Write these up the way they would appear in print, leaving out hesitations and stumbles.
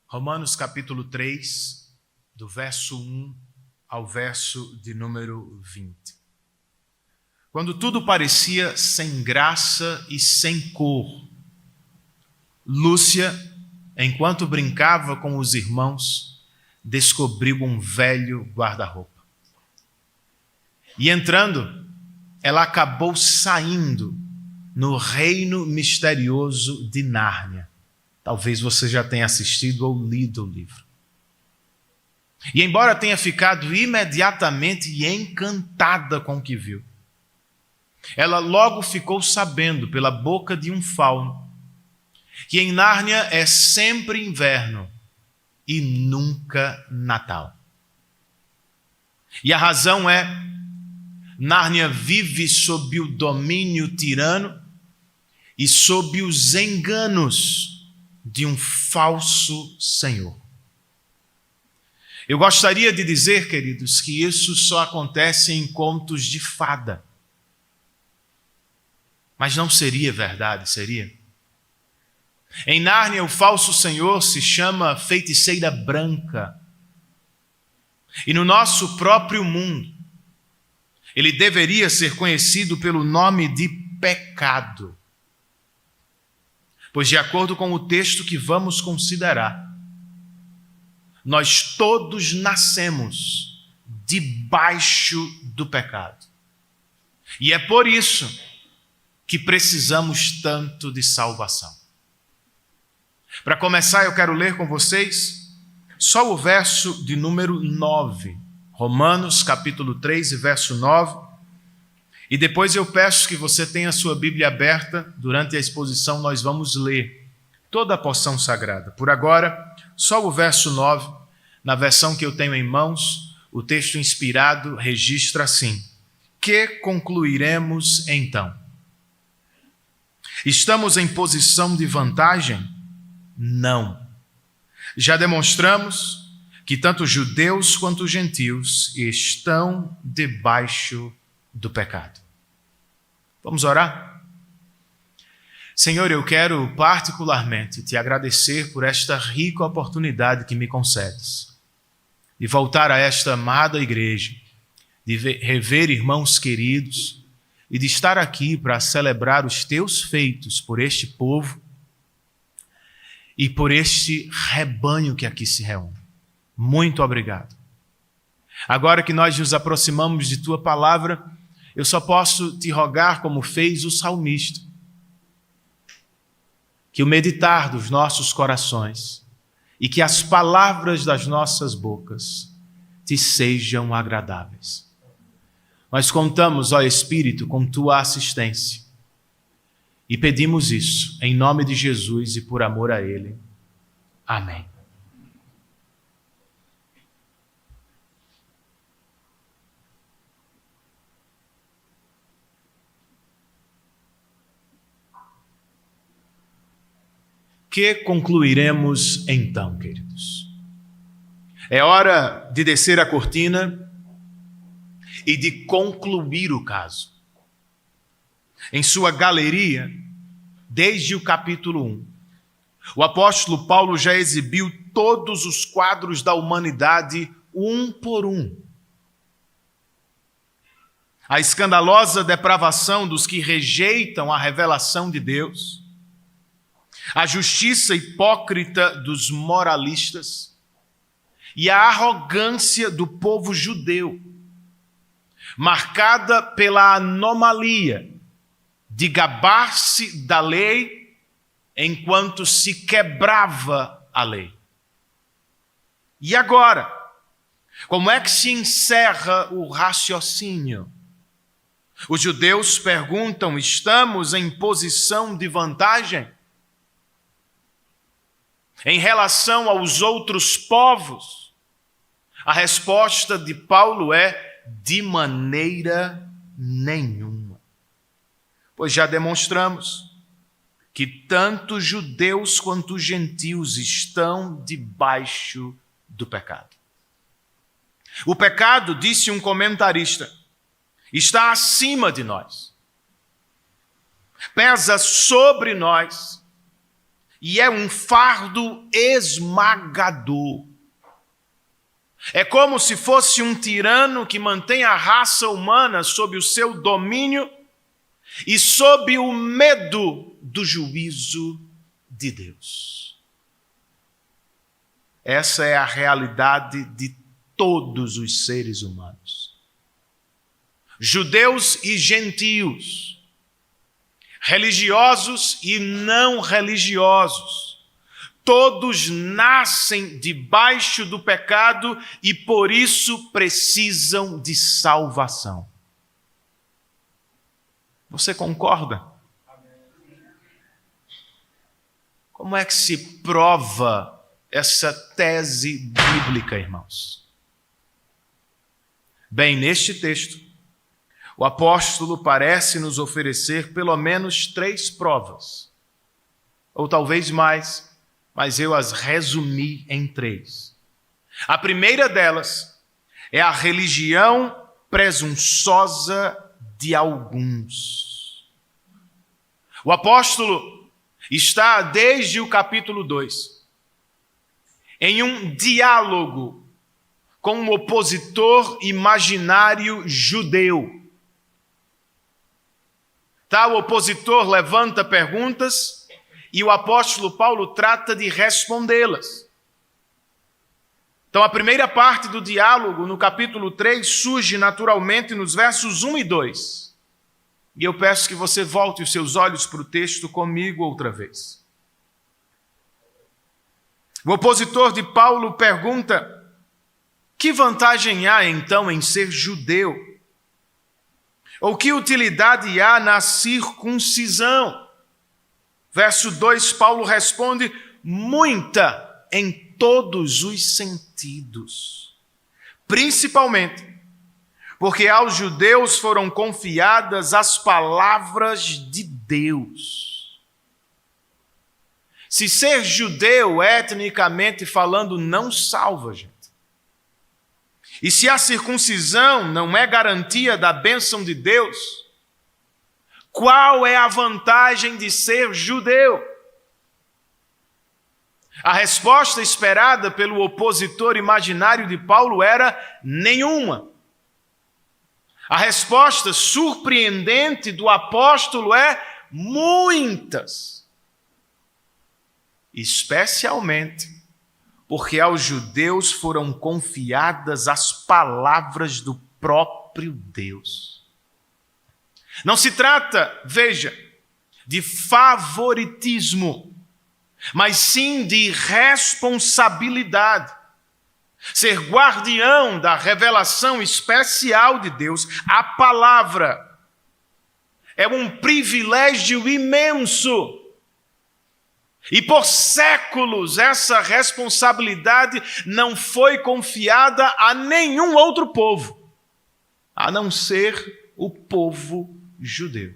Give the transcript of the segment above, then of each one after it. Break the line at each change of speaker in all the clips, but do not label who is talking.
Romanos capítulo 3, do verso 1 ao verso de número 20. Quando tudo parecia sem graça e sem cor, Lúcia, enquanto brincava com os irmãos, descobriu um velho guarda-roupa. E entrando, ela acabou saindo no reino misterioso de Nárnia. Talvez você já tenha assistido ou lido o livro. E embora tenha ficado imediatamente encantada com o que viu, ela logo ficou sabendo pela boca de um fauno que em Nárnia é sempre inverno e nunca Natal. E a razão é: Nárnia vive sob o domínio tirano e sob os enganos de um falso senhor. Eu gostaria de dizer, queridos, que isso só acontece em contos de fada. Mas não seria verdade, seria? Em Nárnia, o falso senhor se chama Feiticeira Branca. E no nosso próprio mundo, ele deveria ser conhecido pelo nome de pecado. Pois, de acordo com o texto que vamos considerar, nós todos nascemos debaixo do pecado. E é por isso que precisamos tanto de salvação. Para começar, eu quero ler com vocês só o verso de número 9. Romanos capítulo 3, verso 9. E depois eu peço que você tenha a sua Bíblia aberta. Durante a exposição nós vamos ler toda a porção sagrada. Por agora, só o verso 9, na versão que eu tenho em mãos, o texto inspirado registra assim: que concluiremos então? Estamos em posição de vantagem? Não. Já demonstramos que tanto judeus quanto gentios estão debaixo do pecado. Vamos orar? Senhor, eu quero particularmente te agradecer por esta rica oportunidade que me concedes, de voltar a esta amada igreja, de rever irmãos queridos e de estar aqui para celebrar os teus feitos por este povo e por este rebanho que aqui se reúne. Muito obrigado. Agora que nós nos aproximamos de tua palavra, eu só posso te rogar, como fez o salmista, que o meditar dos nossos corações e que as palavras das nossas bocas te sejam agradáveis. Nós contamos, ó Espírito, com tua assistência e pedimos isso em nome de Jesus e por amor a Ele. Amém. Que concluiremos então, queridos? É hora de descer a cortina e de concluir o caso. Em sua galeria, desde o capítulo 1, o apóstolo Paulo já exibiu todos os quadros da humanidade, um por um. A escandalosa depravação dos que rejeitam a revelação de Deus, a justiça hipócrita dos moralistas e a arrogância do povo judeu, marcada pela anomalia de gabar-se da lei enquanto se quebrava a lei. E agora, como é que se encerra o raciocínio? Os judeus perguntam: estamos em posição de vantagem em relação aos outros povos? A resposta de Paulo é: de maneira nenhuma. Pois já demonstramos que tanto judeus quanto gentios estão debaixo do pecado. O pecado, disse um comentarista, está acima de nós, pesa sobre nós e é um fardo esmagador. É como se fosse um tirano que mantém a raça humana sob o seu domínio e sob o medo do juízo de Deus. Essa é a realidade de todos os seres humanos. Judeus e gentios, religiosos e não religiosos, todos nascem debaixo do pecado e por isso precisam de salvação. Você concorda? Como é que se prova essa tese bíblica, irmãos? Bem, neste texto, o apóstolo parece nos oferecer pelo menos 3 provas, ou talvez mais, mas eu as resumi em 3. A primeira delas é a religião presunçosa de alguns. O apóstolo está, desde o capítulo 2, em um diálogo com um opositor imaginário judeu. Tal opositor levanta perguntas e o apóstolo Paulo trata de respondê-las. Então, a primeira parte do diálogo, no capítulo 3, surge naturalmente nos versos 1 e 2. E eu peço que você volte os seus olhos para o texto comigo outra vez. O opositor de Paulo pergunta: que vantagem há então em ser judeu? Ou que utilidade há na circuncisão? Verso 2, Paulo responde: muita em todos os sentidos. Principalmente porque aos judeus foram confiadas as palavras de Deus. Se ser judeu, etnicamente falando, não salva, gente. E se a circuncisão não é garantia da bênção de Deus, qual é a vantagem de ser judeu? A resposta esperada pelo opositor imaginário de Paulo era nenhuma. A resposta surpreendente do apóstolo é muitas. Especialmente porque aos judeus foram confiadas as palavras do próprio Deus. Não se trata, veja, de favoritismo, mas sim de responsabilidade. Ser guardião da revelação especial de Deus, a palavra, é um privilégio imenso. E por séculos essa responsabilidade não foi confiada a nenhum outro povo, a não ser o povo judeu.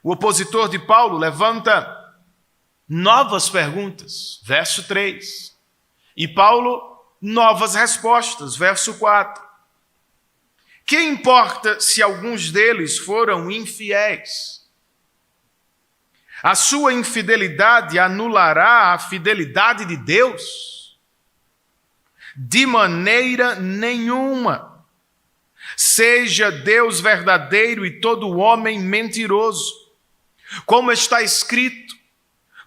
O opositor de Paulo levanta novas perguntas, verso 3. E Paulo, novas respostas, verso 4. Que importa se alguns deles foram infiéis? A sua infidelidade anulará a fidelidade de Deus? De maneira nenhuma. Seja Deus verdadeiro e todo homem mentiroso. Como está escrito,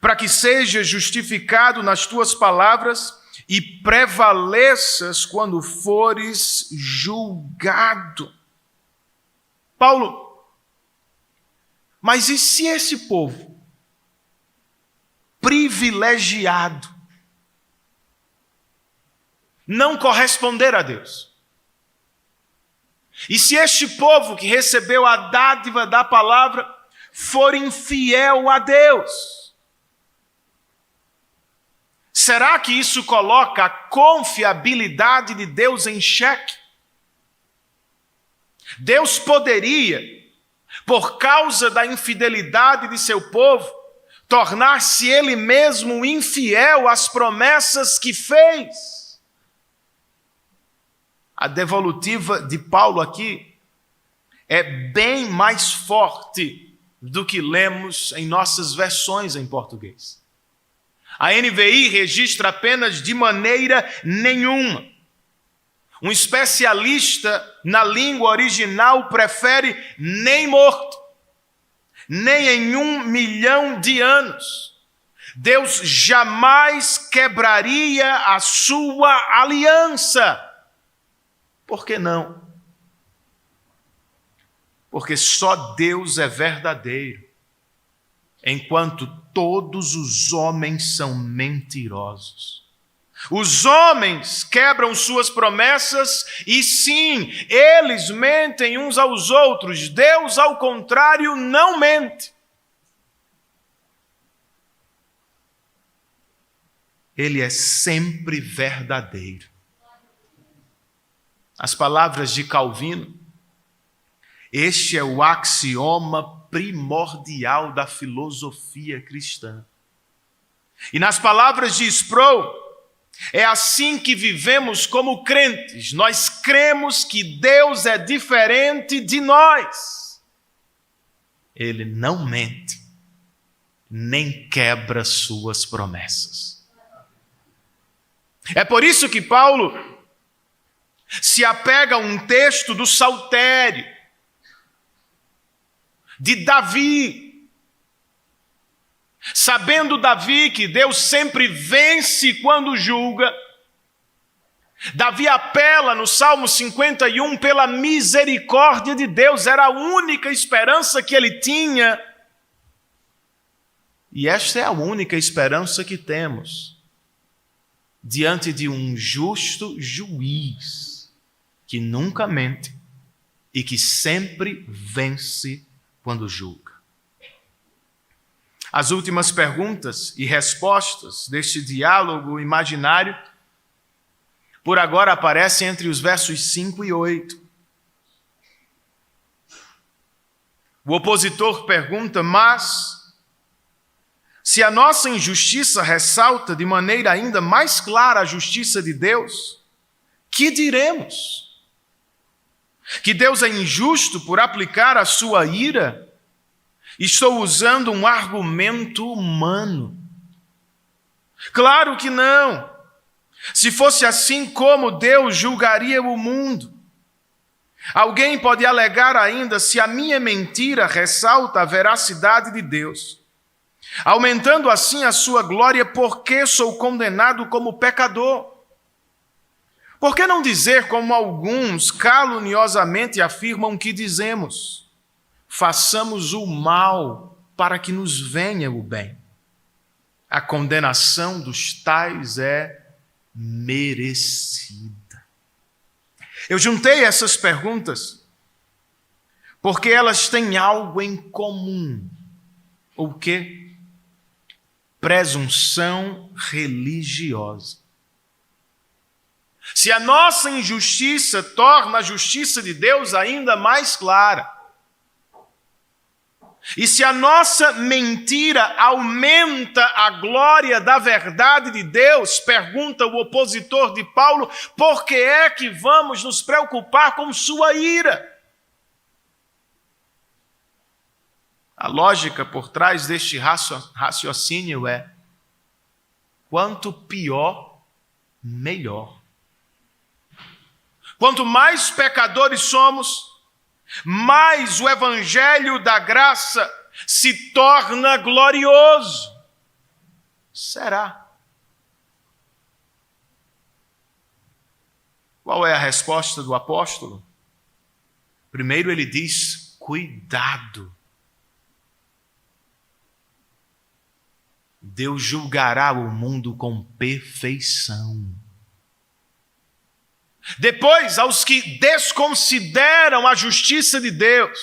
para que seja justificado nas tuas palavras e prevaleças quando fores julgado. Paulo, mas e se esse povo privilegiado não corresponder a Deus? E se este povo que recebeu a dádiva da palavra for infiel a Deus? Será que isso coloca a confiabilidade de Deus em xeque? Deus poderia, por causa da infidelidade de seu povo, tornar-se ele mesmo infiel às promessas que fez? A devolutiva de Paulo aqui é bem mais forte do que lemos em nossas versões em português. A NVI registra apenas de maneira nenhuma. Um especialista na língua original prefere nem morto, nem em 1 milhão de anos. Deus jamais quebraria a sua aliança. Por que não? Porque só Deus é verdadeiro, enquanto todos os homens são mentirosos. Os homens quebram suas promessas e sim, eles mentem uns aos outros. Deus, ao contrário, não mente. Ele é sempre verdadeiro. As palavras de Calvino, este é o axioma primordial da filosofia cristã. E nas palavras de Sproul, é assim que vivemos como crentes. Nós cremos que Deus é diferente de nós. Ele não mente, nem quebra suas promessas. É por isso que Paulo se apega a um texto do Saltério, de Davi. Sabendo Davi que Deus sempre vence quando julga, Davi apela no Salmo 51 pela misericórdia de Deus. Era a única esperança que ele tinha. E esta é a única esperança que temos diante de um justo juiz que nunca mente e que sempre vence quando julga. As últimas perguntas e respostas deste diálogo imaginário, por agora aparecem entre os versos 5 e 8. O opositor pergunta: mas, se a nossa injustiça ressalta de maneira ainda mais clara a justiça de Deus, que diremos? Que Deus é injusto por aplicar a sua ira? Estou usando um argumento humano. Claro que não. Se fosse assim, como Deus julgaria o mundo? Alguém pode alegar ainda: se a minha mentira ressalta a veracidade de Deus, aumentando assim a sua glória, por que sou condenado como pecador? Por que não dizer como alguns caluniosamente afirmam que dizemos: façamos o mal para que nos venha o bem? A condenação dos tais é merecida. Eu juntei essas perguntas porque elas têm algo em comum. O quê? Presunção religiosa. Se a nossa injustiça torna a justiça de Deus ainda mais clara, e se a nossa mentira aumenta a glória da verdade de Deus, pergunta o opositor de Paulo, por que é que vamos nos preocupar com sua ira? A lógica por trás deste raciocínio é: quanto pior, melhor. Quanto mais pecadores somos, mais o evangelho da graça se torna glorioso. Será? Qual é a resposta do apóstolo? Primeiro ele diz: cuidado. Deus julgará o mundo com perfeição. Depois, aos que desconsideram a justiça de Deus,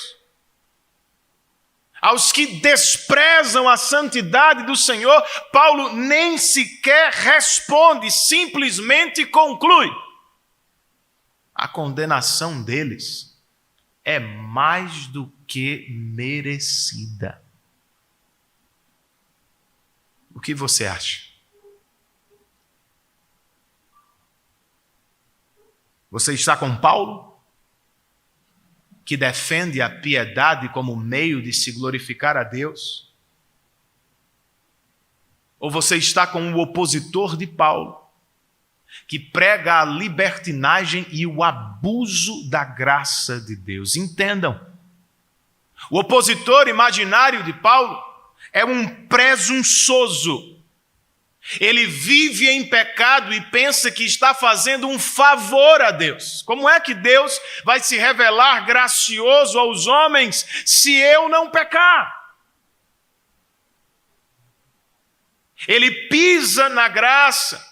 aos que desprezam a santidade do Senhor, Paulo nem sequer responde, simplesmente conclui: a condenação deles é mais do que merecida. O que você acha? Você está com Paulo? que defende a piedade como meio de se glorificar a Deus? Ou você está com o opositor de Paulo, que prega a libertinagem e o abuso da graça de Deus? Entendam, o opositor imaginário de Paulo é um presunçoso. Ele vive em pecado e pensa que está fazendo um favor a Deus. Como é que Deus vai se revelar gracioso aos homens se eu não pecar? Ele pisa na graça.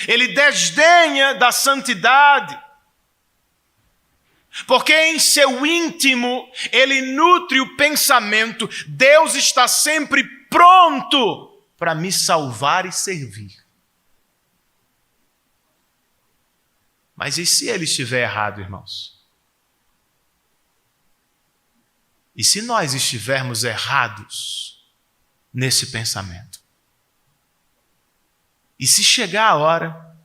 Ele desdenha da santidade. Porque em seu íntimo ele nutre o pensamento: Deus está sempre pronto para me salvar e servir. Mas e se ele estiver errado, irmãos? E se nós estivermos errados nesse pensamento? E se chegar a hora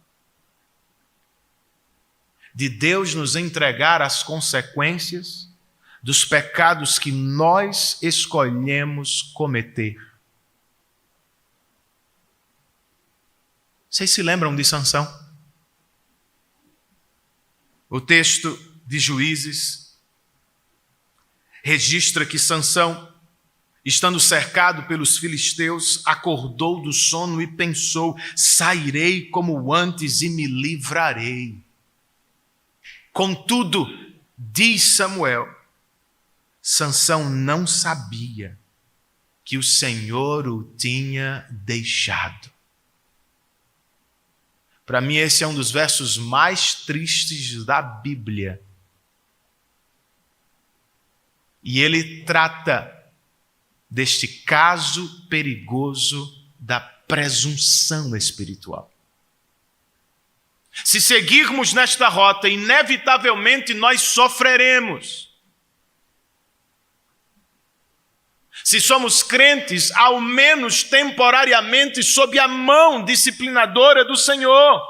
de Deus nos entregar as consequências dos pecados que nós escolhemos cometer? Vocês se lembram de Sansão? O texto de Juízes registra que Sansão, estando cercado pelos filisteus, acordou do sono e pensou: sairei como antes e me livrarei. Contudo, diz Samuel, Sansão não sabia que o Senhor o tinha deixado. Para mim, esse é um dos versos mais tristes da Bíblia. E ele trata deste caso perigoso da presunção espiritual. Se seguirmos nesta rota, inevitavelmente nós sofreremos. Se somos crentes, ao menos temporariamente, sob a mão disciplinadora do Senhor.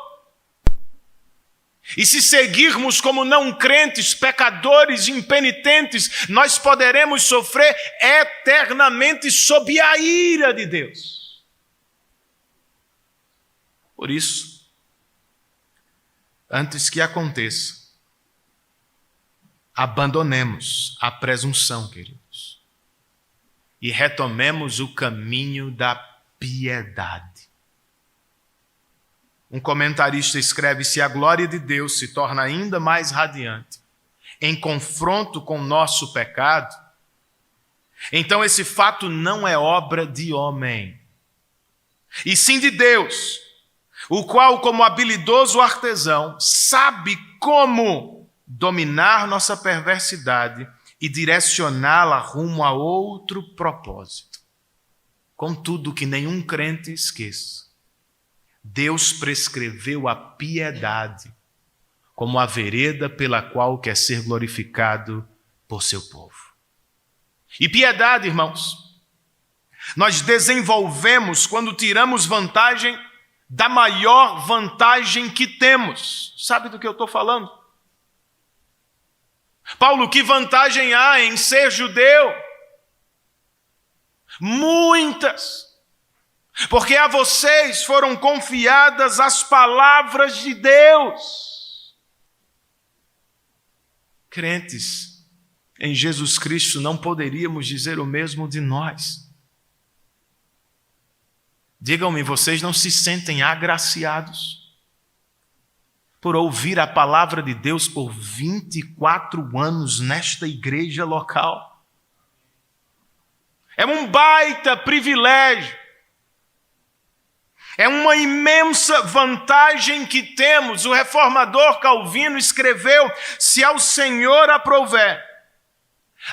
E se seguirmos como não crentes, pecadores, impenitentes, nós poderemos sofrer eternamente sob a ira de Deus. Por isso, antes que aconteça, abandonemos a presunção, queridos, e retomemos o caminho da piedade. Um comentarista escreve: se a glória de Deus se torna ainda mais radiante em confronto com o nosso pecado, então esse fato não é obra de homem, e sim de Deus, o qual, como habilidoso artesão, sabe como dominar nossa perversidade e direcioná-la rumo a outro propósito. Contudo, que nenhum crente esqueça, Deus prescreveu a piedade como a vereda pela qual quer ser glorificado por seu povo. E piedade, irmãos, nós desenvolvemos quando tiramos vantagem da maior vantagem que temos. Sabe do que eu estou falando? Paulo, que vantagem há em ser judeu? Muitas. Porque a vocês foram confiadas as palavras de Deus. Crentes em Jesus Cristo, não poderíamos dizer o mesmo de nós. Digam-me, vocês não se sentem agraciados por ouvir a palavra de Deus por 24 anos nesta igreja local? É um baita privilégio. É uma imensa vantagem que temos. O reformador Calvino escreveu: se ao Senhor aprouver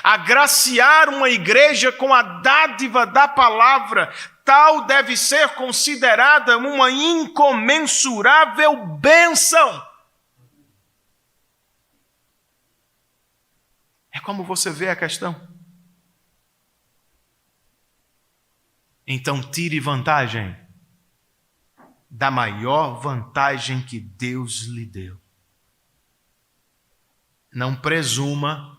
agraciar uma igreja com a dádiva da palavra, tal deve ser considerada uma incomensurável bênção. É como você vê a questão. Então tire vantagem da maior vantagem que Deus lhe deu. não presuma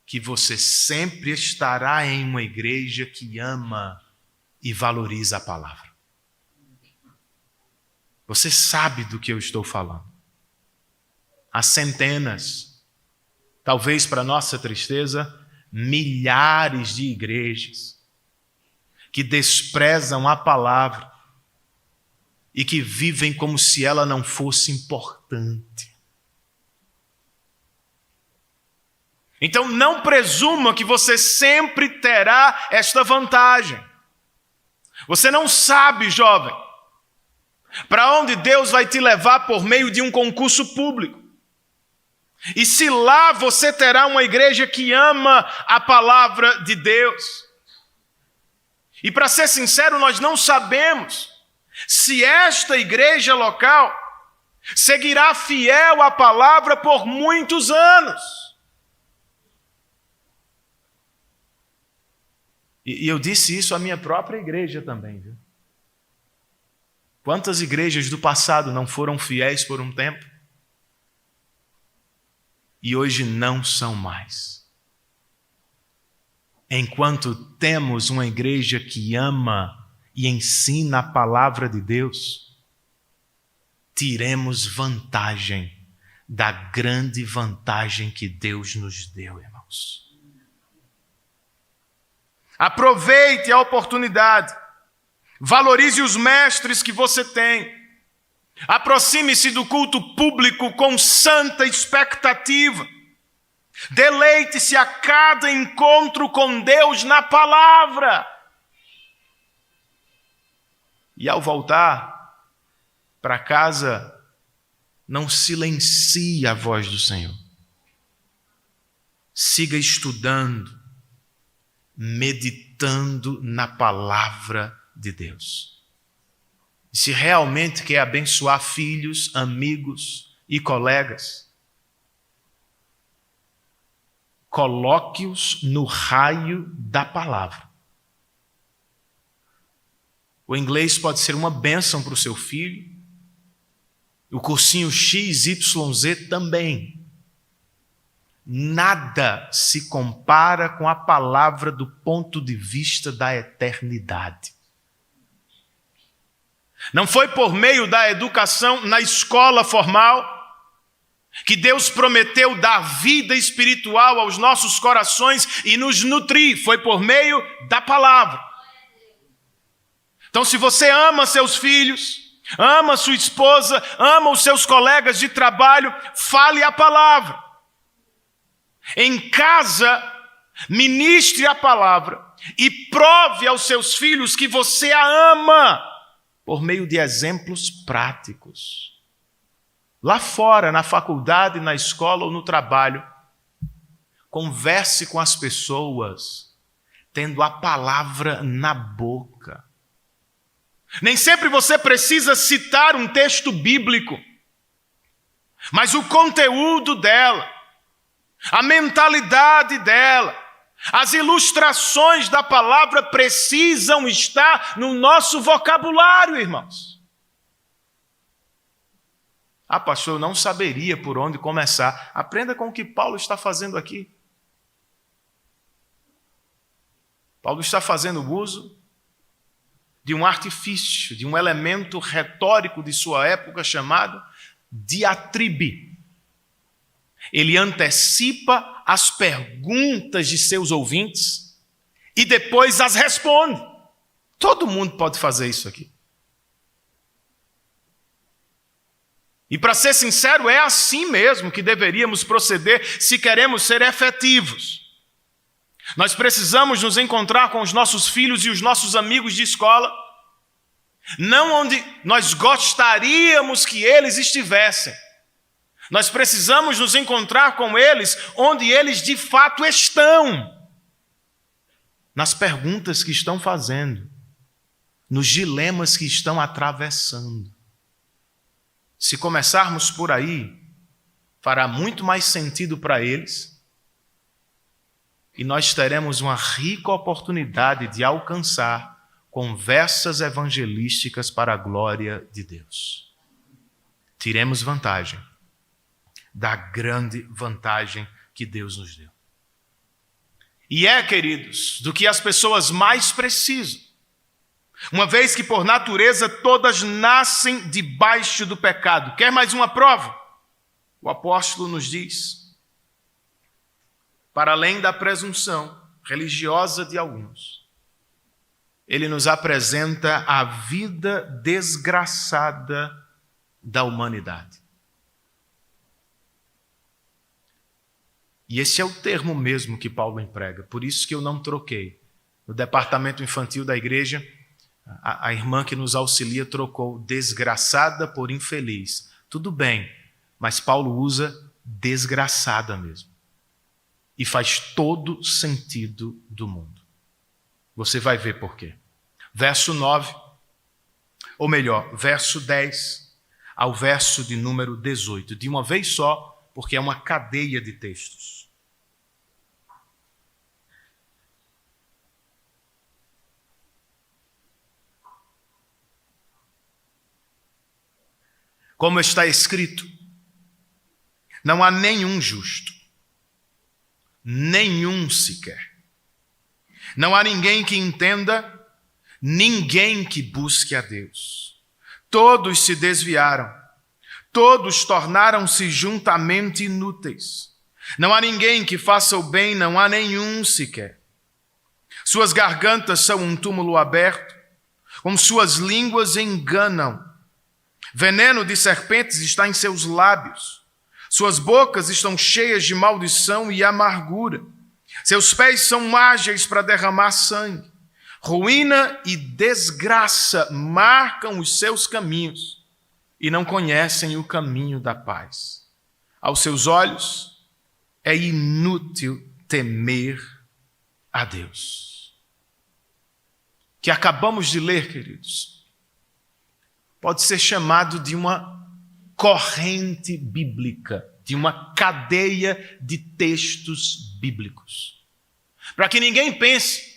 que você sempre estará em uma igreja que ama e valoriza a palavra. Você sabe do que eu estou falando. Há centenas, talvez para nossa tristeza, milhares de igrejas que desprezam a palavra e que vivem como se ela não fosse importante. Então não presuma que você sempre terá esta vantagem. Você não sabe, jovem, para onde Deus vai te levar por meio de um concurso público. E se lá você terá uma igreja que ama a palavra de Deus. E para ser sincero, nós não sabemos se esta igreja local seguirá fiel à palavra por muitos anos. E eu disse isso à minha própria igreja também, viu? Quantas igrejas do passado não foram fiéis por um tempo? E hoje não são mais. Enquanto temos uma igreja que ama e ensina a palavra de Deus, tiremos vantagem da grande vantagem que Deus nos deu, irmãos. Aproveite a oportunidade. Valorize os mestres que você tem. Aproxime-se do culto público com santa expectativa. Deleite-se a cada encontro com Deus na palavra. E ao voltar para casa, não silencie a voz do Senhor. Siga estudando, meditando na palavra de Deus. E se realmente quer abençoar filhos, amigos e colegas, coloque-os no raio da palavra. O inglês pode ser uma bênção para o seu filho, o cursinho XYZ também. Nada se compara com a palavra do ponto de vista da eternidade. Não foi por meio da educação na escola formal que Deus prometeu dar vida espiritual aos nossos corações e nos nutrir. Foi por meio da palavra. Então, se você ama seus filhos, ama sua esposa, ama os seus colegas de trabalho, fale a palavra. Em casa, ministre a palavra e prove aos seus filhos que você a ama por meio de exemplos práticos. Lá fora, na faculdade, na escola ou no trabalho, converse com as pessoas, tendo a palavra na boca. Nem sempre você precisa citar um texto bíblico, mas o conteúdo dela, a mentalidade dela, as ilustrações da palavra precisam estar no nosso vocabulário, irmãos. Ah, pastor, eu não saberia por onde começar. Aprenda com o que Paulo está fazendo aqui. Paulo está fazendo uso de um artifício, de um elemento retórico de sua época chamado diatribe. Ele antecipa as perguntas de seus ouvintes e depois as responde. Todo mundo pode fazer isso aqui. E para ser sincero, é assim mesmo que deveríamos proceder se queremos ser efetivos. Nós precisamos nos encontrar com os nossos filhos e os nossos amigos de escola, não onde nós gostaríamos que eles estivessem. Nós precisamos nos encontrar com eles onde eles de fato estão. Nas perguntas que estão fazendo, nos dilemas que estão atravessando. Se começarmos por aí, fará muito mais sentido para eles e nós teremos uma rica oportunidade de alcançar conversas evangelísticas para a glória de Deus. Tiremos vantagem da grande vantagem que Deus nos deu. E queridos, do que as pessoas mais precisam, uma vez que por natureza todas nascem debaixo do pecado. Quer mais uma prova? O apóstolo nos diz, para além da presunção religiosa de alguns, ele nos apresenta a vida desgraçada da humanidade. E esse é o termo mesmo que Paulo emprega, por isso que eu não troquei. No departamento infantil da igreja, a irmã que nos auxilia trocou desgraçada por infeliz. Tudo bem, mas Paulo usa desgraçada mesmo. E faz todo sentido do mundo. Você vai ver por quê. Verso 9, ou melhor, verso 10 ao verso de número 18. De uma vez só, porque é uma cadeia de textos. Como está escrito, não há nenhum justo, nenhum sequer. Não há ninguém que entenda, ninguém que busque a Deus. Todos se desviaram, todos tornaram-se juntamente inúteis. Não há ninguém que faça o bem, não há nenhum sequer. Suas gargantas são um túmulo aberto, com suas línguas enganam. Veneno de serpentes está em seus lábios. Suas bocas estão cheias de maldição e amargura. Seus pés são ágeis para derramar sangue. Ruína e desgraça marcam os seus caminhos e não conhecem o caminho da paz. Aos seus olhos é inútil temer a Deus. Que acabamos de ler, queridos, pode ser chamado de uma corrente bíblica, de uma cadeia de textos bíblicos. Para que ninguém pense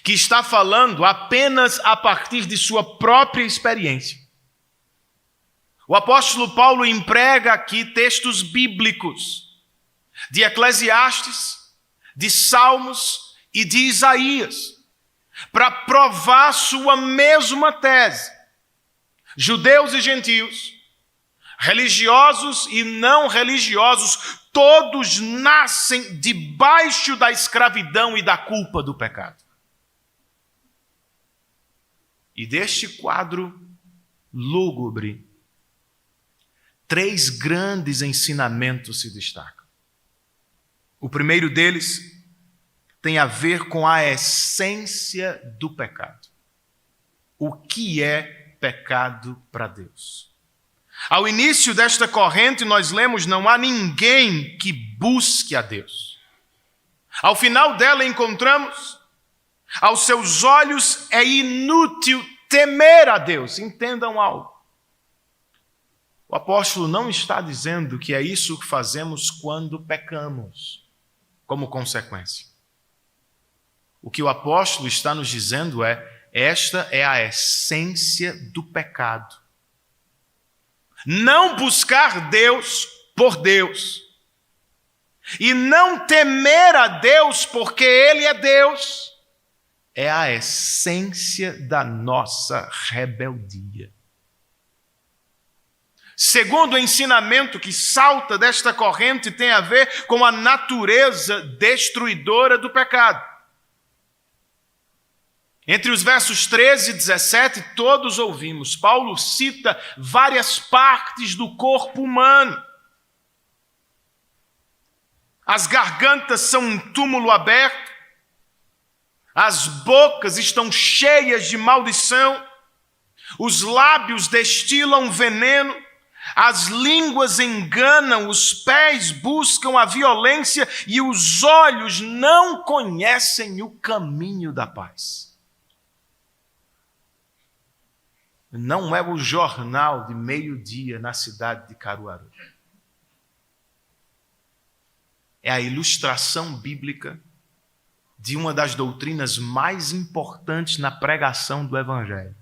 que está falando apenas a partir de sua própria experiência. O apóstolo Paulo emprega aqui textos bíblicos de Eclesiastes, de Salmos e de Isaías, para provar sua mesma tese. Judeus e gentios, religiosos e não religiosos, todos nascem debaixo da escravidão e da culpa do pecado. E deste quadro lúgubre, 3 grandes ensinamentos se destacam. O primeiro deles tem a ver com a essência do pecado. O que é pecado para Deus? Ao início desta corrente nós lemos: não há ninguém que busque a Deus. Ao final dela encontramos: aos seus olhos é inútil temer a Deus. Entendam algo. O apóstolo não está dizendo que é isso que fazemos quando pecamos, como consequência. O que o apóstolo está nos dizendo esta é a essência do pecado. Não buscar Deus por Deus. E não temer a Deus porque Ele é Deus. É a essência da nossa rebeldia. Segundo o ensinamento que salta desta corrente tem a ver com a natureza destruidora do pecado. Entre os versos 13 e 17, todos ouvimos. Paulo cita várias partes do corpo humano. As gargantas são um túmulo aberto. As bocas estão cheias de maldição. Os lábios destilam veneno. As línguas enganam, os pés buscam a violência e os olhos não conhecem o caminho da paz. Não é o jornal de meio-dia na cidade de Caruaru. É a ilustração bíblica de uma das doutrinas mais importantes na pregação do Evangelho.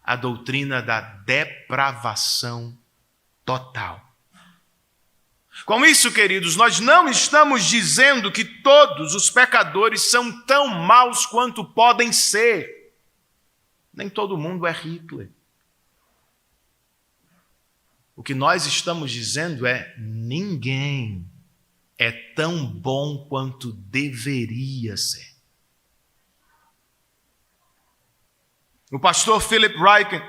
A doutrina da depravação total. Com isso, queridos, nós não estamos dizendo que todos os pecadores são tão maus quanto podem ser. Nem todo mundo é Hitler. O que nós estamos dizendo é: ninguém é tão bom quanto deveria ser. O pastor Philip Ryken,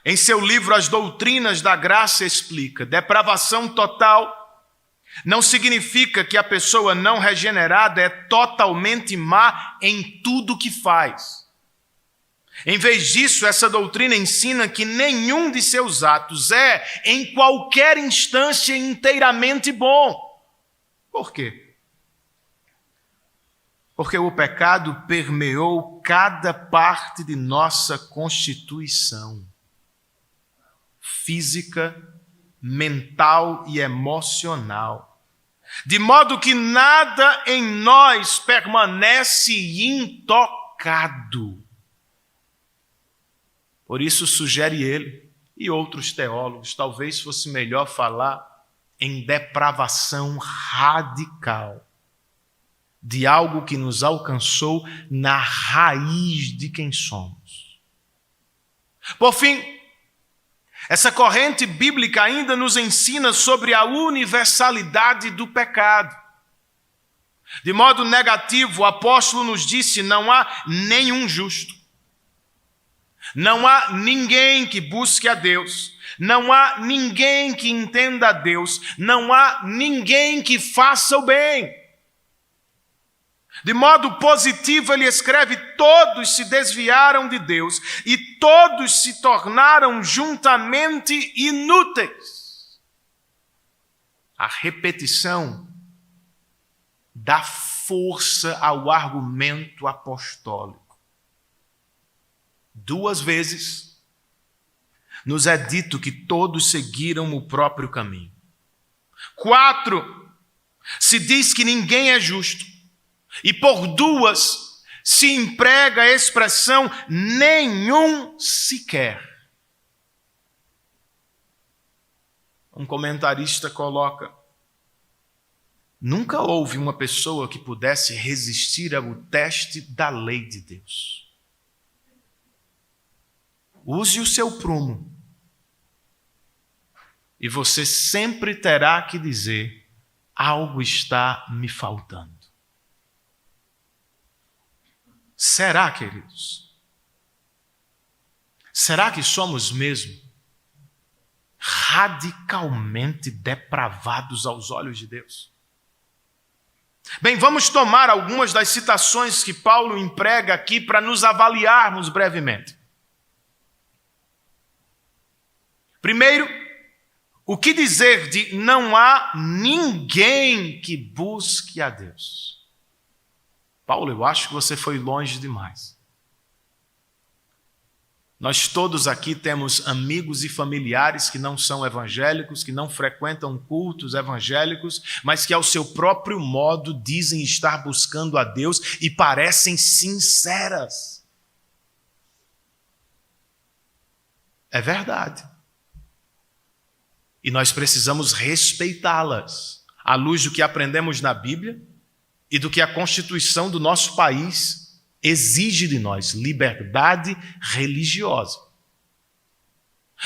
em seu livro As Doutrinas da Graça, explica: depravação total não significa que a pessoa não regenerada é totalmente má em tudo que faz. Em vez disso, essa doutrina ensina que nenhum de seus atos é, em qualquer instância, inteiramente bom. Por quê? Porque o pecado permeou cada parte de nossa constituição física, mental e emocional, de modo que nada em nós permanece intocado. Por isso sugere ele e outros teólogos, talvez fosse melhor falar em depravação radical de algo que nos alcançou na raiz de quem somos. Por fim, essa corrente bíblica ainda nos ensina sobre a universalidade do pecado. De modo negativo, o apóstolo nos disse: não há nenhum justo. Não há ninguém que busque a Deus. Não há ninguém que entenda a Deus. Não há ninguém que faça o bem. De modo positivo, ele escreve: todos se desviaram de Deus e todos se tornaram juntamente inúteis. A repetição dá força ao argumento apostólico. 2 vezes nos é dito que todos seguiram o próprio caminho. 4, se diz que ninguém é justo. E por 2 se emprega a expressão nenhum sequer. Um comentarista coloca: nunca houve uma pessoa que pudesse resistir ao teste da lei de Deus. Use o seu prumo e você sempre terá que dizer: algo está me faltando. Será, queridos? Será que somos mesmo radicalmente depravados aos olhos de Deus? Bem, vamos tomar algumas das citações que Paulo emprega aqui para nos avaliarmos brevemente. Primeiro, o que dizer de não há ninguém que busque a Deus? Paulo, eu acho que você foi longe demais. Nós todos aqui temos amigos e familiares que não são evangélicos, que não frequentam cultos evangélicos, mas que ao seu próprio modo dizem estar buscando a Deus e parecem sinceras. É verdade. E nós precisamos respeitá-las, à luz do que aprendemos na Bíblia e do que a Constituição do nosso país exige de nós: liberdade religiosa.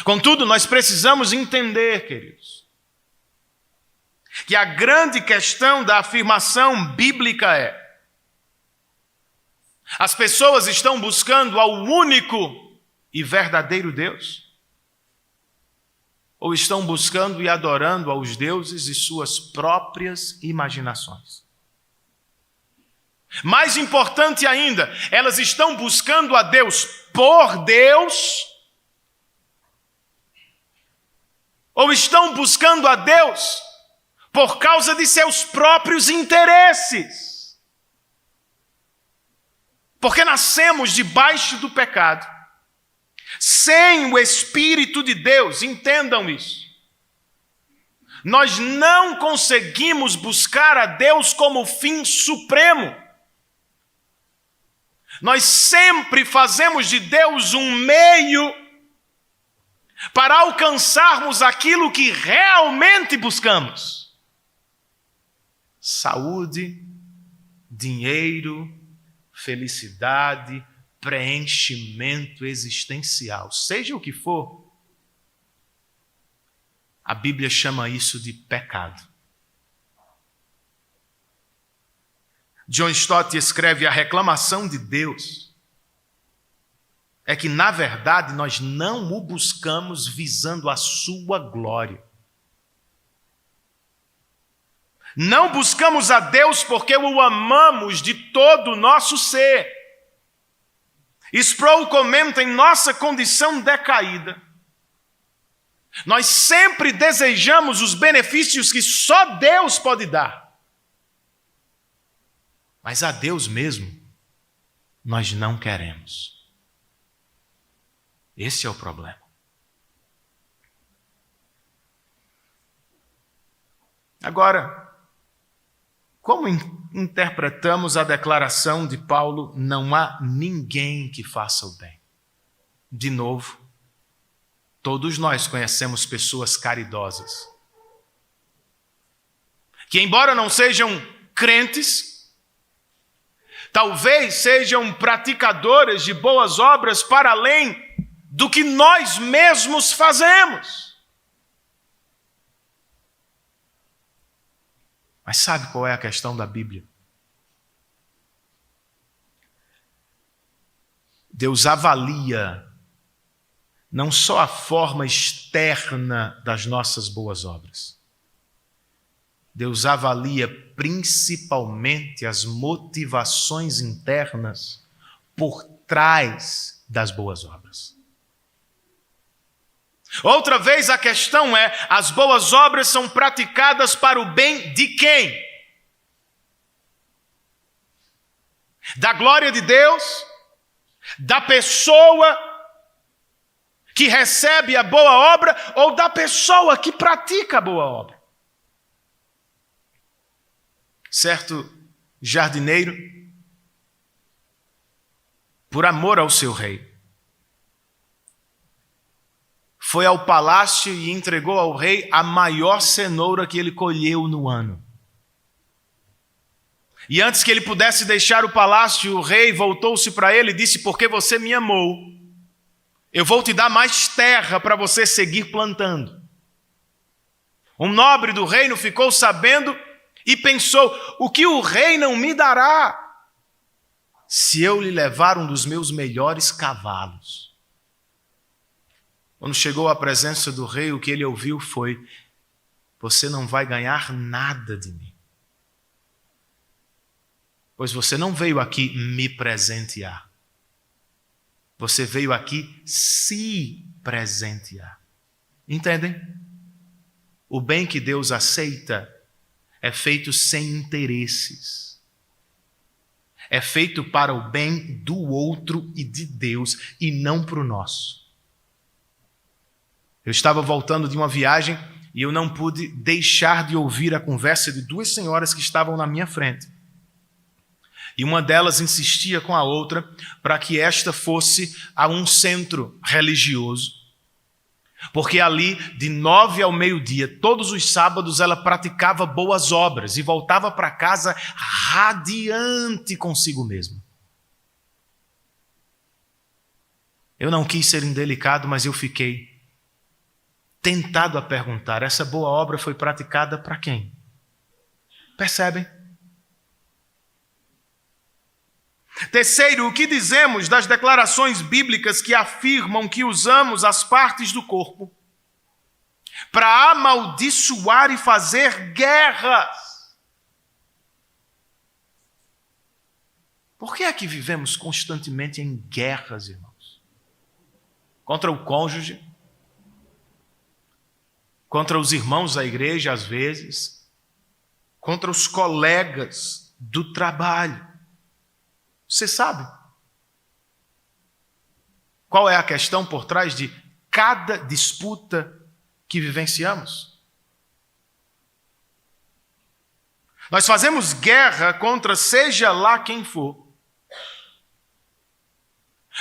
Contudo, nós precisamos entender, queridos, que a grande questão da afirmação bíblica é: as pessoas estão buscando ao único e verdadeiro Deus? Ou estão buscando e adorando aos deuses e suas próprias imaginações? Mais importante ainda, elas estão buscando a Deus por Deus? Ou estão buscando a Deus por causa de seus próprios interesses? Porque nascemos debaixo do pecado, sem o Espírito de Deus, entendam isso. Nós não conseguimos buscar a Deus como fim supremo. Nós sempre fazemos de Deus um meio para alcançarmos aquilo que realmente buscamos. saúde, dinheiro, felicidade, preenchimento existencial, seja o que for, a Bíblia chama isso de pecado. John Stott escreve: a reclamação de Deus é que, na verdade, nós não o buscamos visando a sua glória. Não buscamos a Deus porque o amamos de todo o nosso ser. Sproul comenta: em nossa condição decaída, nós sempre desejamos os benefícios que só Deus pode dar. Mas a Deus mesmo, nós não queremos. Esse é o problema. Agora, como interpretamos a declaração de Paulo: não há ninguém que faça o bem? De novo, todos nós conhecemos pessoas caridosas, que, embora não sejam crentes, talvez sejam praticadoras de boas obras para além do que nós mesmos fazemos. Mas sabe qual é a questão da Bíblia? Deus avalia não só a forma externa das nossas boas obras. Deus avalia principalmente as motivações internas por trás das boas obras. Outra vez a questão é: as boas obras são praticadas para o bem de quem? Da glória de Deus? Da pessoa que recebe a boa obra ou da pessoa que pratica a boa obra? Certo jardineiro, por amor ao seu rei, foi ao palácio e entregou ao rei a maior cenoura que ele colheu no ano. E antes que ele pudesse deixar o palácio, o rei voltou-se para ele e disse: porque você me amou, eu vou te dar mais terra para você seguir plantando. Um nobre do reino ficou sabendo e pensou: o que o rei não me dará se eu lhe levar um dos meus melhores cavalos? Quando chegou à presença do rei, o que ele ouviu foi: você não vai ganhar nada de mim, pois você não veio aqui me presentear. Você veio aqui se presentear. Entendem? O bem que Deus aceita é feito sem interesses. É feito para o bem do outro e de Deus, e não para o nosso. Eu estava voltando de uma viagem e eu não pude deixar de ouvir a conversa de duas senhoras que estavam na minha frente. E uma delas insistia com a outra para que esta fosse a um centro religioso. Porque ali, de 9 ao meio-dia, todos os sábados, ela praticava boas obras e voltava para casa radiante consigo mesma. Eu não quis ser indelicado, mas eu fiquei tentado a perguntar: essa boa obra foi praticada para quem? Percebem? Terceiro, o que dizemos das declarações bíblicas que afirmam que usamos as partes do corpo para amaldiçoar e fazer guerras? Por que é que vivemos constantemente em guerras, irmãos? Contra o cônjuge, contra os irmãos da igreja, às vezes, contra os colegas do trabalho. Você sabe qual é a questão por trás de cada disputa que vivenciamos? Nós fazemos guerra contra seja lá quem for,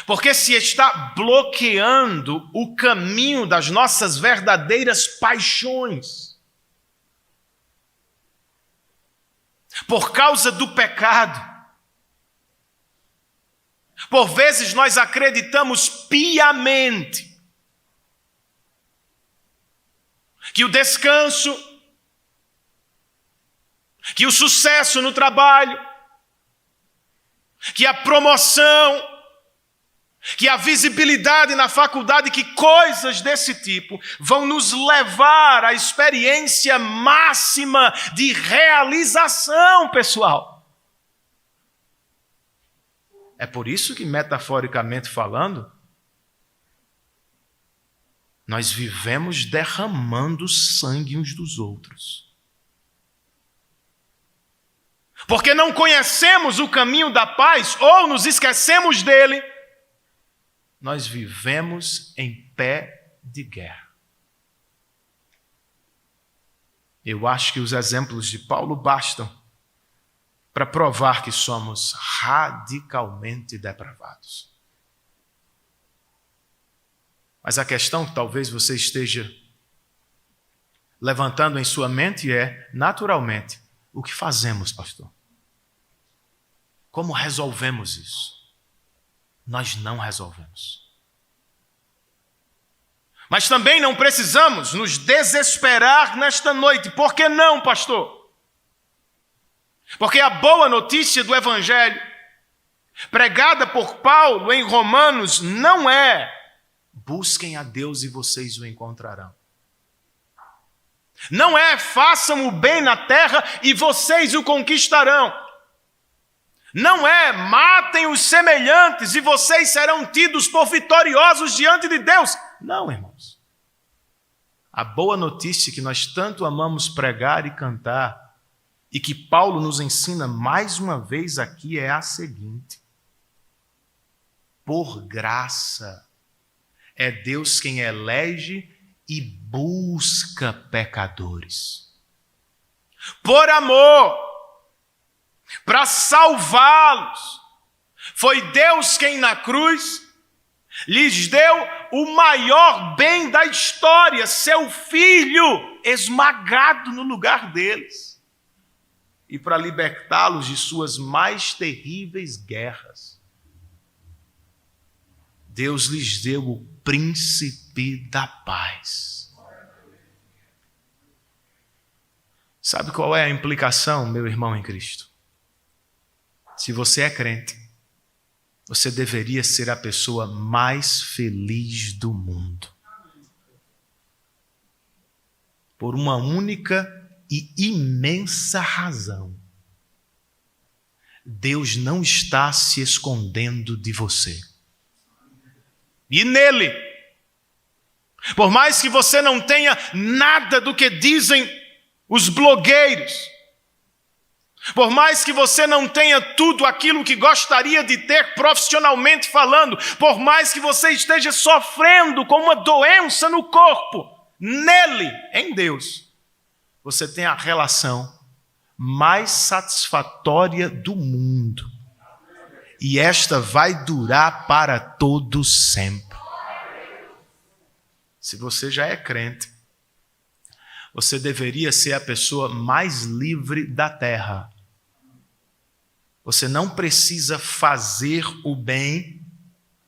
porque se está bloqueando o caminho das nossas verdadeiras paixões. por causa do pecado. Por vezes nós acreditamos piamente que o descanso, que o sucesso no trabalho, que a promoção, que a visibilidade na faculdade, que coisas desse tipo vão nos levar à experiência máxima de realização pessoal. É por isso que, metaforicamente falando, nós vivemos derramando sangue uns dos outros. Porque não conhecemos o caminho da paz ou nos esquecemos dele, nós vivemos em pé de guerra. Eu acho que os exemplos de Paulo bastam para provar que somos radicalmente depravados. Mas a questão que talvez você esteja levantando em sua mente é, naturalmente, o que fazemos, pastor? Como resolvemos isso? Nós não resolvemos. Mas também não precisamos nos desesperar nesta noite. Por que não, pastor? Porque a boa notícia do Evangelho, pregada por Paulo em Romanos, não é: busquem a Deus e vocês o encontrarão. Não é: façam o bem na terra e vocês o conquistarão. Não é: matem os semelhantes e vocês serão tidos por vitoriosos diante de Deus. Não, irmãos. A boa notícia que nós tanto amamos pregar e cantar, e que Paulo nos ensina mais uma vez aqui, é a seguinte: por graça, é Deus quem elege e busca pecadores. Por amor, para salvá-los, foi Deus quem na cruz lhes deu o maior bem da história, seu filho esmagado no lugar deles, e para libertá-los de suas mais terríveis guerras. Deus lhes deu o príncipe da paz. Sabe qual é a implicação, meu irmão em Cristo? Se você é crente, você deveria ser a pessoa mais feliz do mundo. Por uma única e imensa razão: Deus não está se escondendo de você. E nele, por mais que você não tenha nada do que dizem os blogueiros, por mais que você não tenha tudo aquilo que gostaria de ter profissionalmente falando, por mais que você esteja sofrendo com uma doença no corpo, nele, em Deus, você tem a relação mais satisfatória do mundo. E esta vai durar para todo sempre. Se você já é crente, você deveria ser a pessoa mais livre da terra. Você não precisa fazer o bem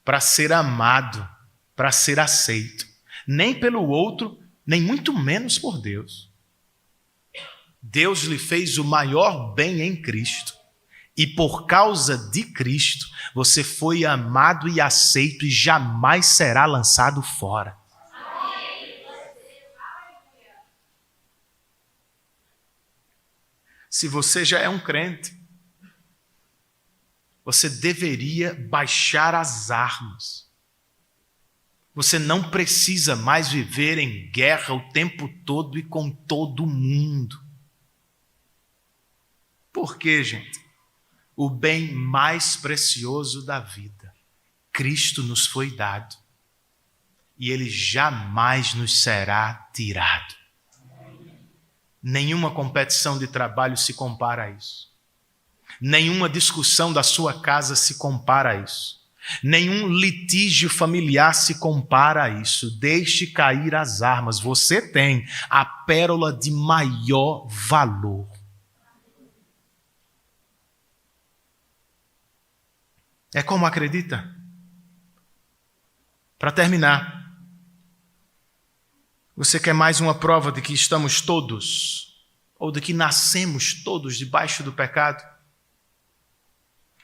para ser amado, para ser aceito. Nem pelo outro, nem muito menos por Deus. Deus lhe fez o maior bem em Cristo. E por causa de Cristo, você foi amado e aceito e jamais será lançado fora. Se você já é um crente, você deveria baixar as armas. Você não precisa mais viver em guerra o tempo todo e com todo mundo. Por quê, gente? O bem mais precioso da vida, Cristo, nos foi dado. E Ele jamais nos será tirado. Nenhuma competição de trabalho se compara a isso. Nenhuma discussão da sua casa se compara a isso. Nenhum litígio familiar se compara a isso. Deixe cair as armas. Você tem a pérola de maior valor. É como acredita? Para terminar, você quer mais uma prova de que estamos todos, ou de que nascemos todos debaixo do pecado?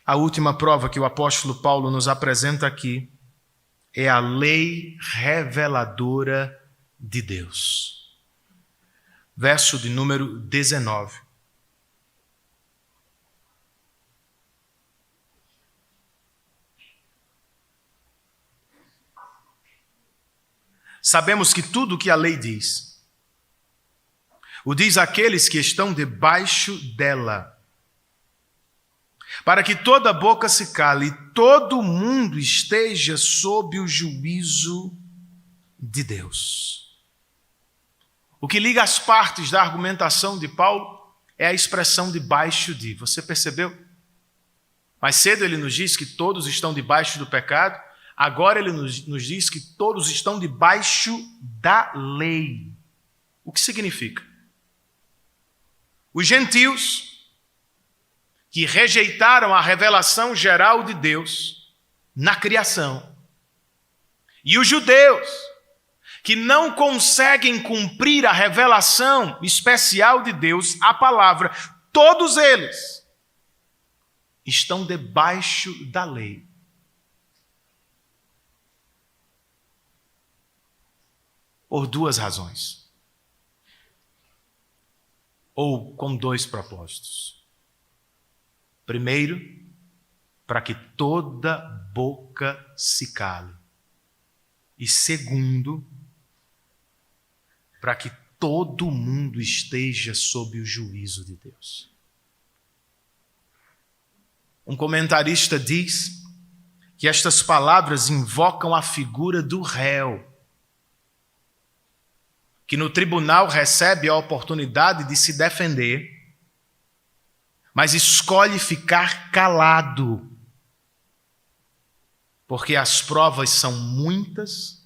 A última prova que o apóstolo Paulo nos apresenta aqui é a lei reveladora de Deus. Verso de número 19. Sabemos que tudo o que a lei diz, o diz àqueles que estão debaixo dela, para que toda boca se cale e todo mundo esteja sob o juízo de Deus. O que liga as partes da argumentação de Paulo é a expressão debaixo de. Você percebeu? Mais cedo ele nos diz que todos estão debaixo do pecado. Agora ele nos diz que todos estão debaixo da lei. O que significa? Os gentios que rejeitaram a revelação geral de Deus na criação, e os judeus que não conseguem cumprir a revelação especial de Deus, a palavra, todos eles estão debaixo da lei. Por duas razões. Ou com dois propósitos. Primeiro, para que toda boca se cale. E segundo, para que todo mundo esteja sob o juízo de Deus. Um comentarista diz que estas palavras invocam a figura do réu, que no tribunal recebe a oportunidade de se defender, mas escolhe ficar calado, porque as provas são muitas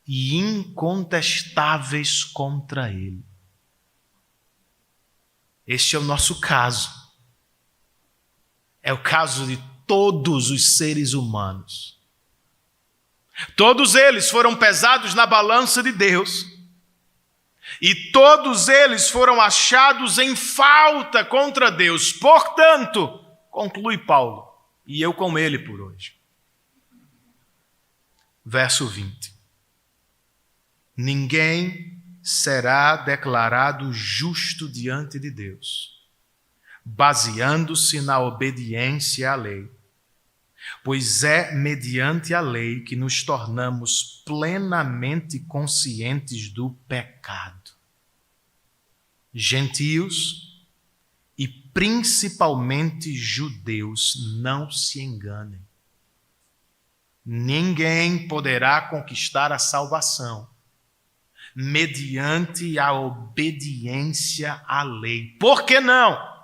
e incontestáveis contra ele. Este é o nosso caso. É o caso de todos os seres humanos. Todos eles foram pesados na balança de Deus, e todos eles foram achados em falta contra Deus. Portanto, conclui Paulo, e eu com ele por hoje. Verso 20. Ninguém será declarado justo diante de Deus, baseando-se na obediência à lei, pois é mediante a lei que nos tornamos plenamente conscientes do pecado. Gentios e principalmente judeus, não se enganem. Ninguém poderá conquistar a salvação mediante a obediência à lei. Por que não?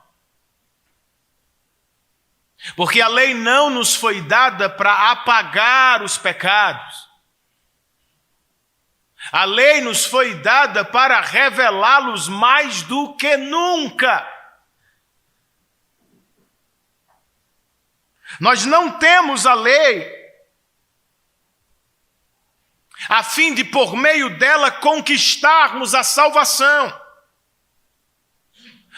Porque a lei não nos foi dada para apagar os pecados. A lei nos foi dada para revelá-los mais do que nunca. Nós não temos a lei a fim de, por meio dela, conquistarmos a salvação.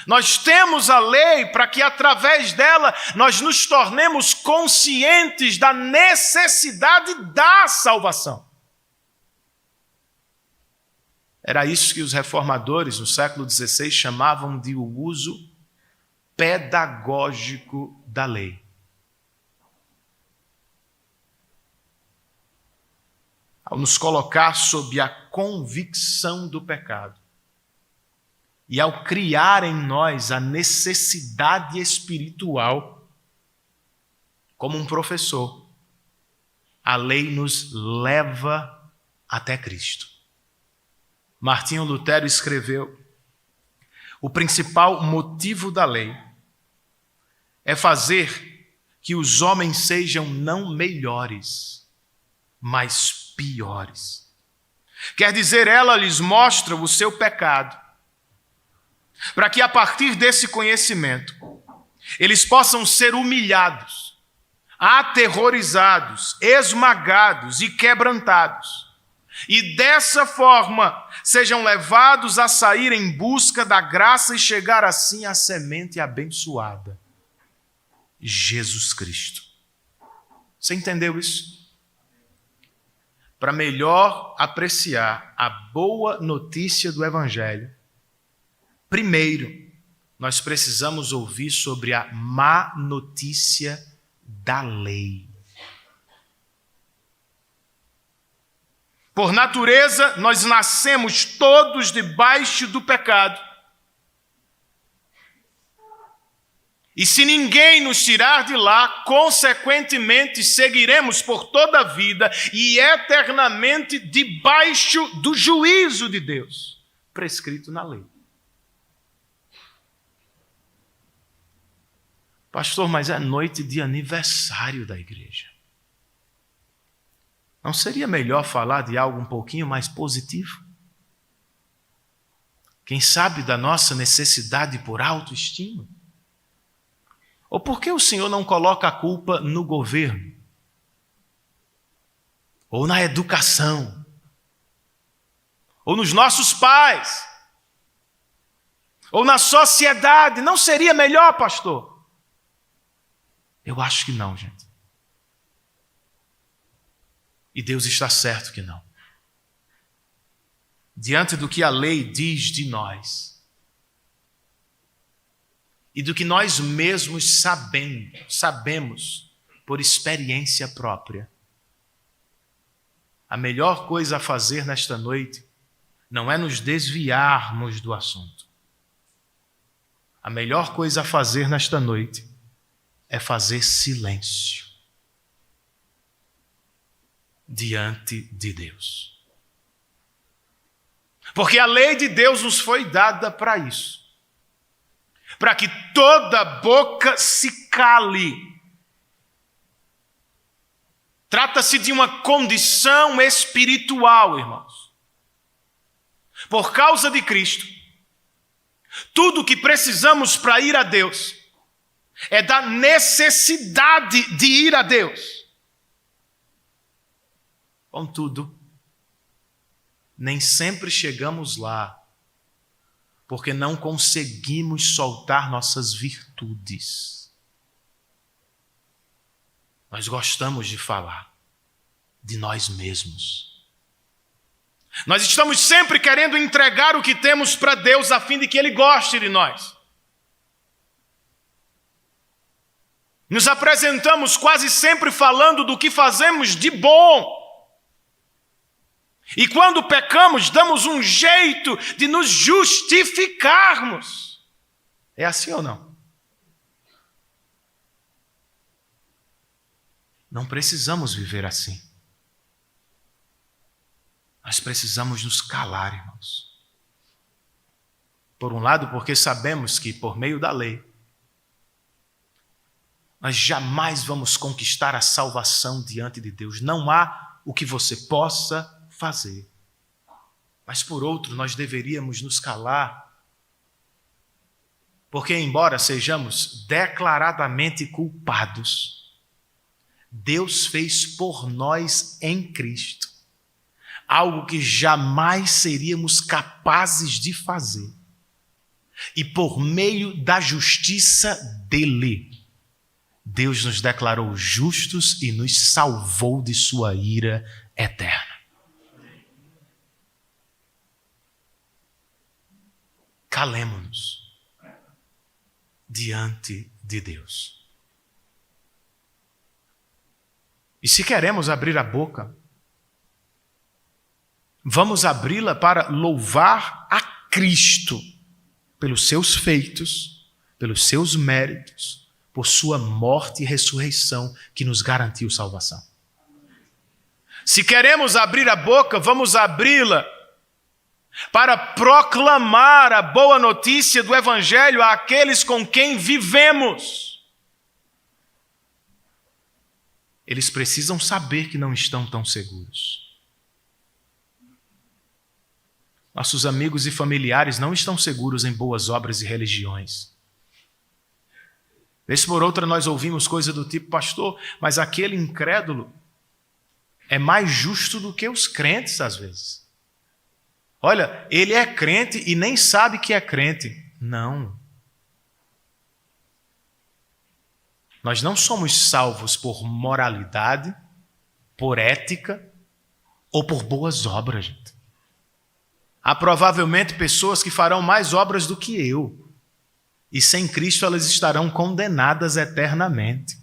Nós temos a lei para que, através dela, nós nos tornemos conscientes da necessidade da salvação. Era isso que os reformadores, no século XVI, chamavam de o uso pedagógico da lei. Ao nos colocar sob a convicção do pecado e ao criar em nós a necessidade espiritual, como um professor, a lei nos leva até Cristo. Martinho Lutero escreveu: o principal motivo da lei é fazer que os homens sejam não melhores, mas piores. Quer dizer, ela lhes mostra o seu pecado, para que a partir desse conhecimento eles possam ser humilhados, aterrorizados, esmagados e quebrantados, e dessa forma sejam levados a sair em busca da graça e chegar assim à semente abençoada, Jesus Cristo. Você entendeu isso? Para melhor apreciar a boa notícia do Evangelho, primeiro, nós precisamos ouvir sobre a má notícia da lei. Por natureza, nós nascemos todos debaixo do pecado. E se ninguém nos tirar de lá, consequentemente seguiremos por toda a vida e eternamente debaixo do juízo de Deus, prescrito na lei. Pastor, mas é noite de aniversário da igreja. Não seria melhor falar de algo um pouquinho mais positivo? Quem sabe da nossa necessidade por autoestima? Ou por que o Senhor não coloca a culpa no governo? Ou na educação? Ou nos nossos pais? Ou na sociedade? Não seria melhor, pastor? Eu acho que não, gente. E Deus está certo que não. Diante do que a lei diz de nós, e do que nós mesmos sabemos por experiência própria, a melhor coisa a fazer nesta noite não é nos desviarmos do assunto. A melhor coisa a fazer nesta noite é fazer silêncio diante de Deus. Porque a lei de Deus nos foi dada para isso. Para que toda boca se cale. Trata-se de uma condição espiritual, irmãos. Por causa de Cristo, tudo o que precisamos para ir a Deus é da necessidade de ir a Deus. Contudo, nem sempre chegamos lá, porque não conseguimos soltar nossas virtudes. Nós gostamos de falar de nós mesmos. Nós estamos sempre querendo entregar o que temos para Deus a fim de que Ele goste de nós. Nos apresentamos quase sempre falando do que fazemos de bom. E quando pecamos, damos um jeito de nos justificarmos. É assim ou não? Não precisamos viver assim. Nós precisamos nos calar, irmãos. Por um lado, porque sabemos que por meio da lei, nós jamais vamos conquistar a salvação diante de Deus. Não há o que você possa fazer. Mas por outro, nós deveríamos nos calar, porque embora sejamos declaradamente culpados, Deus fez por nós em Cristo algo que jamais seríamos capazes de fazer. E por meio da justiça dele, Deus nos declarou justos e nos salvou de sua ira eterna. Calemo-nos diante de Deus. E se queremos abrir a boca, vamos abri-la para louvar a Cristo pelos seus feitos, pelos seus méritos, por sua morte e ressurreição que nos garantiu salvação. Se queremos abrir a boca, vamos abri-la para proclamar a boa notícia do Evangelho àqueles com quem vivemos. Eles precisam saber que não estão tão seguros. Nossos amigos e familiares não estão seguros em boas obras e religiões. Vez por outra nós ouvimos coisa do tipo, pastor, mas aquele incrédulo é mais justo do que os crentes às vezes. Olha, ele é crente e nem sabe que é crente. Não. Nós não somos salvos por moralidade, por ética ou por boas obras, gente. Há provavelmente pessoas que farão mais obras do que eu. E sem Cristo elas estarão condenadas eternamente.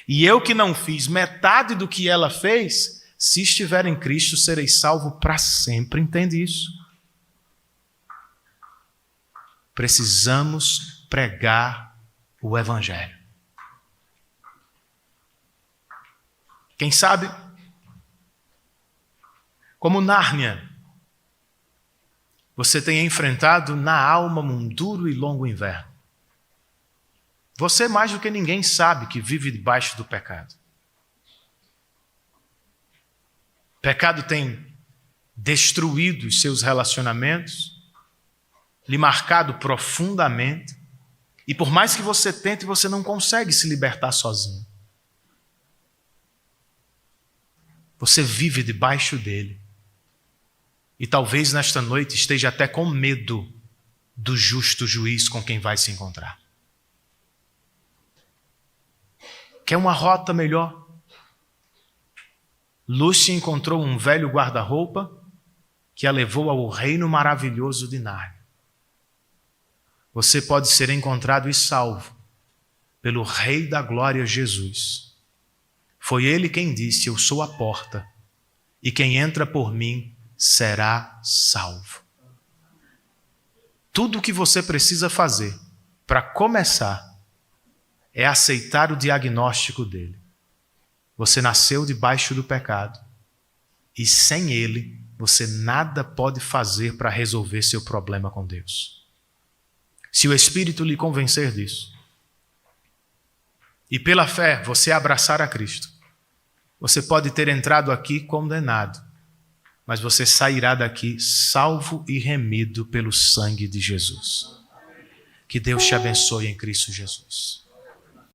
E eu que não fiz metade do que ela fez, se estiver em Cristo, serei salvo para sempre. Entende isso? Precisamos pregar o Evangelho. Quem sabe, como Nárnia, você tenha enfrentado na alma um duro e longo inverno. Você mais do que ninguém sabe que vive debaixo do pecado. O pecado tem destruído os seus relacionamentos, lhe marcado profundamente, e por mais que você tente, você não consegue se libertar sozinho. Você vive debaixo dele. E talvez nesta noite esteja até com medo do justo juiz com quem vai se encontrar. Quer uma rota melhor? Lucy encontrou um velho guarda-roupa que a levou ao reino maravilhoso de Nárnia. Você pode ser encontrado e salvo pelo Rei da Glória Jesus. Foi ele quem disse, eu sou a porta, e quem entra por mim será salvo. Tudo o que você precisa fazer para começar é aceitar o diagnóstico dele. Você nasceu debaixo do pecado e sem ele você nada pode fazer para resolver seu problema com Deus. Se o Espírito lhe convencer disso e pela fé você abraçar a Cristo, você pode ter entrado aqui condenado, mas você sairá daqui salvo e remido pelo sangue de Jesus. Que Deus te abençoe em Cristo Jesus.